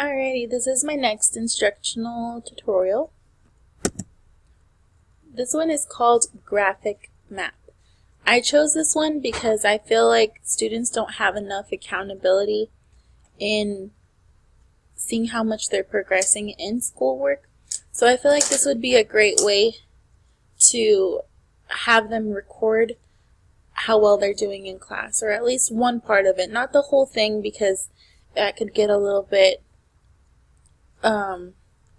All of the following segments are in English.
Alrighty, this is my next instructional tutorial. This one is called Graphic Map. I chose this one because I feel like students don't have enough accountability in seeing how much they're progressing in schoolwork. So I feel like this would be a great way to have them record how well they're doing in class, or at least one part of it, not the whole thing, because that could get a little bit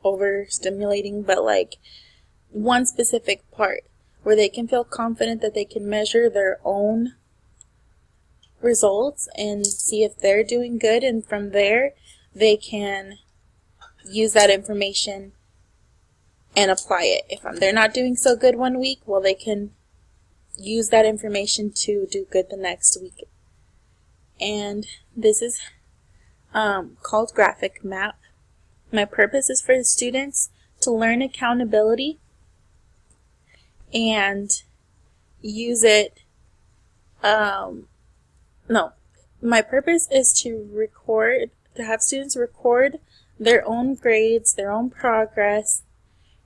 overstimulating, but like one specific part where they can feel confident that they can measure their own results and see if they're doing good, and from there they can use that information and apply it. If they're not doing so good one week, well, they can use that information to do good the next week. And this is called Graphic Map. My purpose is for the students to learn accountability and use it. My purpose is to have students record their own grades, their own progress,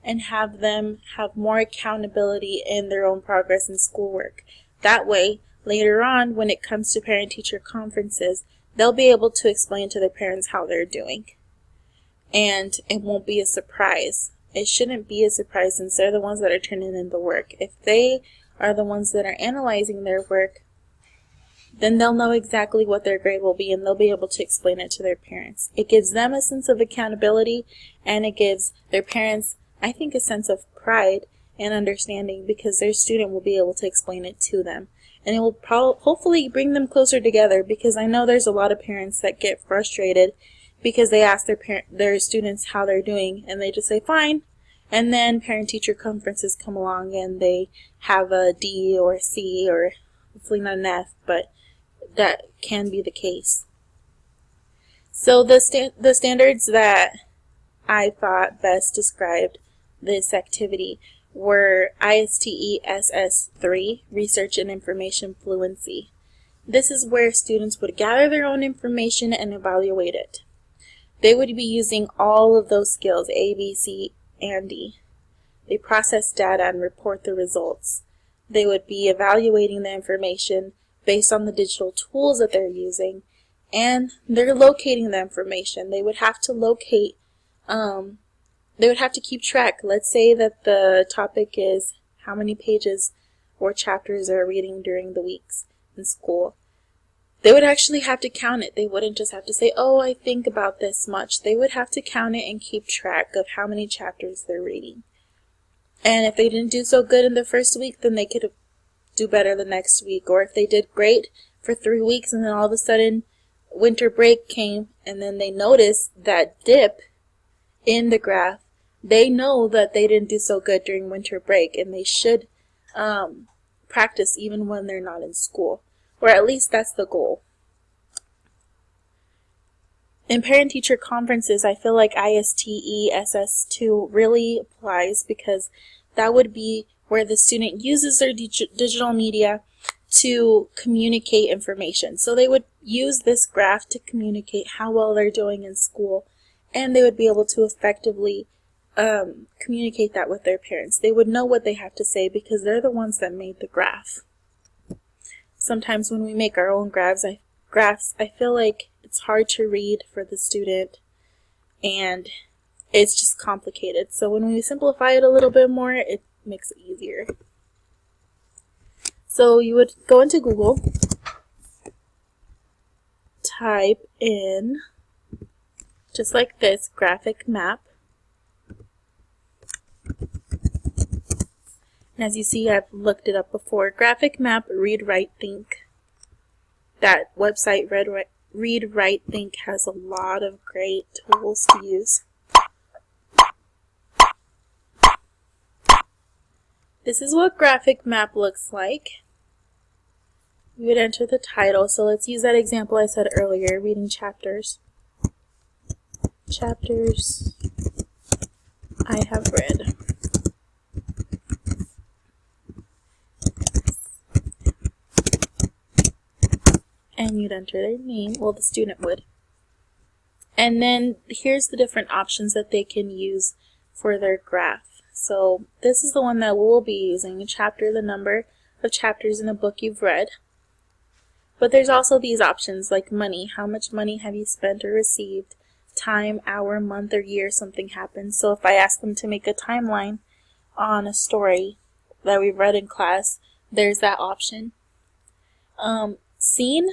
and have them have more accountability in their own progress in schoolwork. That way, later on, when it comes to parent-teacher conferences, they'll be able to explain to their parents how they're doing. And it won't be a surprise. It shouldn't be a surprise since they're the ones that are turning in the work. If they are the ones that are analyzing their work, then they'll know exactly what their grade will be, and they'll be able to explain it to their parents. It gives them a sense of accountability, and it gives their parents, I think, a sense of pride and understanding, because their student will be able to explain it to them. And it will hopefully bring them closer together, because I know there's a lot of parents that get frustrated because they ask their students how they're doing, and they just say fine, and then parent-teacher conferences come along and they have a D or a C, or hopefully not an F, but that can be the case. So the standards that I thought best described this activity were ISTE SS3, Research and Information Fluency. This is where students would gather their own information and evaluate it. They would be using all of those skills, A, B, C, and D. They process data and report the results. They would be evaluating the information based on the digital tools that they're using, and they're locating the information. They would have to locate, they would have to keep track. Let's say that the topic is how many pages or chapters they're reading during the weeks in school. They would actually have to count it. They wouldn't just have to say, oh, I think about this much. They would have to count it and keep track of how many chapters they're reading. And if they didn't do so good in the first week, then they could do better the next week. Or if they did great for 3 weeks and then all of a sudden winter break came and then they noticed that dip in the graph, they know that they didn't do so good during winter break, and they should practice even when they're not in school. Or at least that's the goal. In parent-teacher conferences, I feel like ISTE SS2 really applies, because that would be where the student uses their digital media to communicate information. So they would use this graph to communicate how well they're doing in school, and they would be able to effectively communicate that with their parents. They would know what they have to say because they're the ones that made the graph. Sometimes when we make our own graphs, I feel like it's hard to read for the student, and it's just complicated. So when we simplify it a little bit more, it makes it easier. So you would go into Google, type in, just like this, Graphic Map. And as you see, I've looked it up before. Graphic Map, Read, Write, Think. That website, Read, Write, Think, has a lot of great tools to use. This is what Graphic Map looks like. You would enter the title. So let's use that example I said earlier, reading chapters. Chapters I have read. And you'd enter their name, well, the student would. And then here's the different options that they can use for their graph. So this is the one that we'll be using, a chapter, the number of chapters in a book you've read. But there's also these options like money. How much money have you spent or received? Time, hour, month, or year something happened. So if I ask them to make a timeline on a story that we've read in class, there's that option. Scene,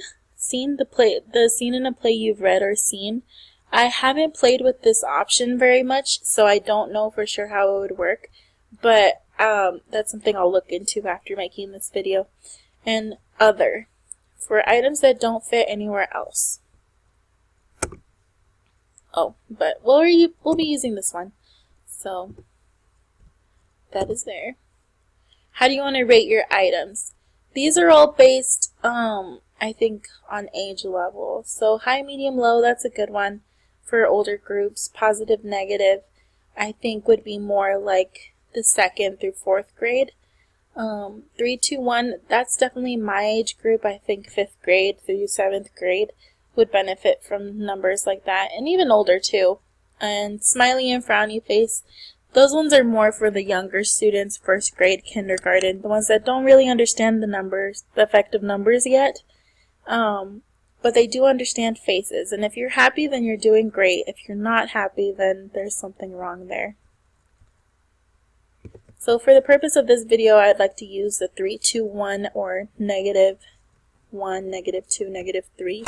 the scene in a play you've read or seen. I haven't played with this option very much, so I don't know for sure how it would work, but that's something I'll look into after making this video. And other, for items that don't fit anywhere else. Oh, but we'll be using this one, so that is there. How do you want to rate your items? These are all based, I think, on age level. So high, medium, low, that's a good one for older groups. Positive, negative, I think would be more like the 2nd through 4th grade. 3, 2, 1, that's definitely my age group. I think 5th grade through 7th grade would benefit from numbers like that, and even older too. And smiley and frowny face, those ones are more for the younger students, 1st grade, kindergarten, the ones that don't really understand the numbers, the effect of numbers yet. But they do understand faces, and if you're happy, then you're doing great. If you're not happy, then there's something wrong there. So for the purpose of this video, I'd like to use the 3, 2, 1 or -1, -2, -3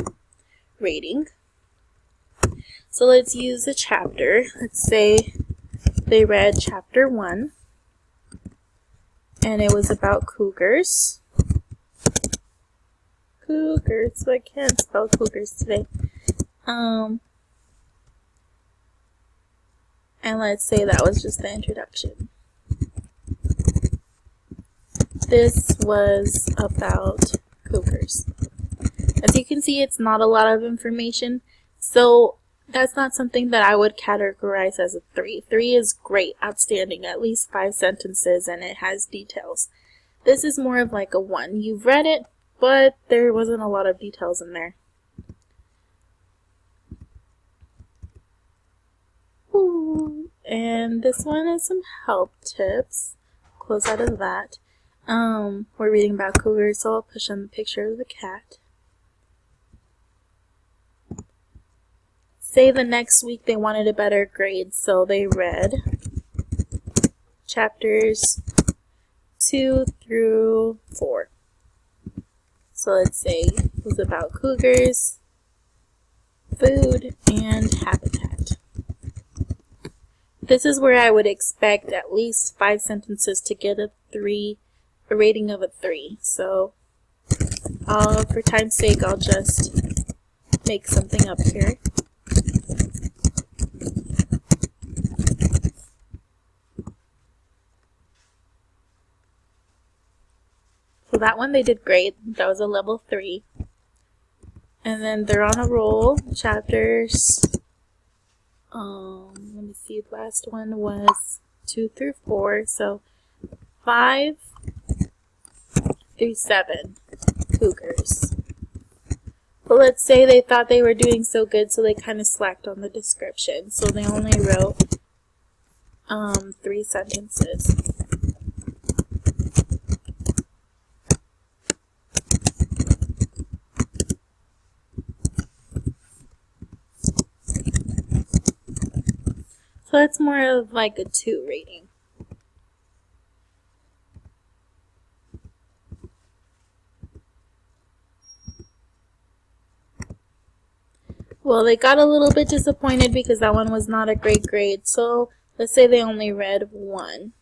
rating. So let's use a chapter. Let's say they read chapter 1, and it was about cougars. Cougars, I can't spell cougars today. And let's say that was just the introduction. This was about cougars. As you can see, it's not a lot of information, so that's not something that I would categorize as a 3. 3 is great, outstanding, at least 5 sentences, and it has details. This is more of like a 1. You've read it, but there wasn't a lot of details in there. Ooh. And this one is some help tips. Close out of that. We're reading about cougars, so I'll push on the picture of the cat. Say the next week they wanted a better grade, so they read chapters 2 through 4. So let's say it was about cougars, food, and habitat. This is where I would expect at least 5 sentences to get a rating of a 3. So for time's sake, I'll just make something up here. So that one they did great. That was a level 3. And then they're on a roll. Chapters, let me see, the last one was 2 through 4. So 5 through 7, cougars. But let's say they thought they were doing so good, so they kind of slacked on the description. So they only wrote 3 sentences. So it's more of like a 2 rating. Well, they got a little bit disappointed because that one was not a great grade. So let's say they only read 1.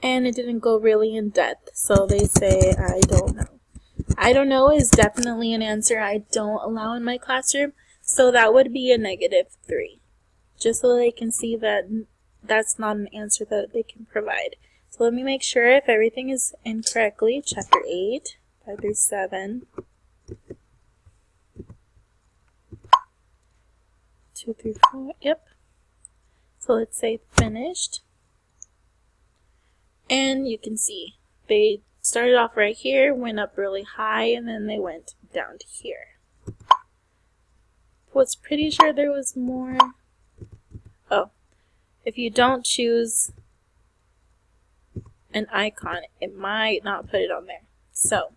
And it didn't go really in depth. So they say, I don't know. I don't know is definitely an answer I don't allow in my classroom, so that would be a -3. Just so they can see that that's not an answer that they can provide. So let me make sure if everything is in correctly. Chapter 8, 5 through 7, 2 through 4, yep. So let's say finished. And you can see they started off right here, went up really high, and then they went down to here. Was pretty sure there was more. Oh, if you don't choose an icon, it might not put it on there. So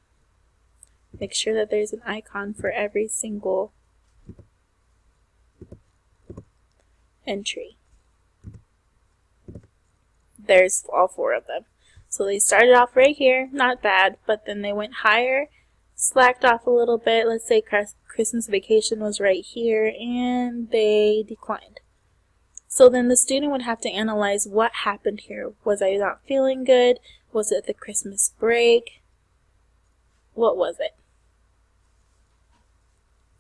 make sure that there's an icon for every single entry. There's all 4 of them. So they started off right here, not bad, but then they went higher, slacked off a little bit. Let's say Christmas vacation was right here, and they declined. So then the student would have to analyze what happened here. Was I not feeling good? Was it the Christmas break? What was it?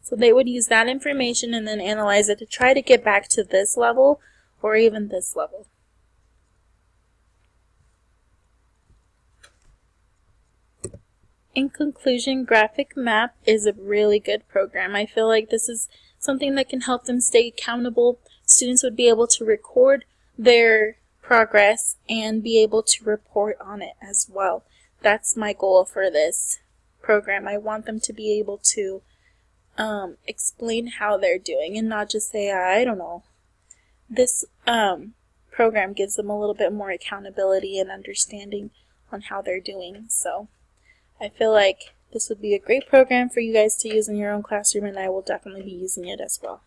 So they would use that information and then analyze it to try to get back to this level or even this level. In conclusion, Graphic Map is a really good program. I feel like this is something that can help them stay accountable. Students would be able to record their progress and be able to report on it as well. That's my goal for this program. I want them to be able to explain how they're doing and not just say, I don't know. This program gives them a little bit more accountability and understanding on how they're doing. So I feel like this would be a great program for you guys to use in your own classroom, and I will definitely be using it as well.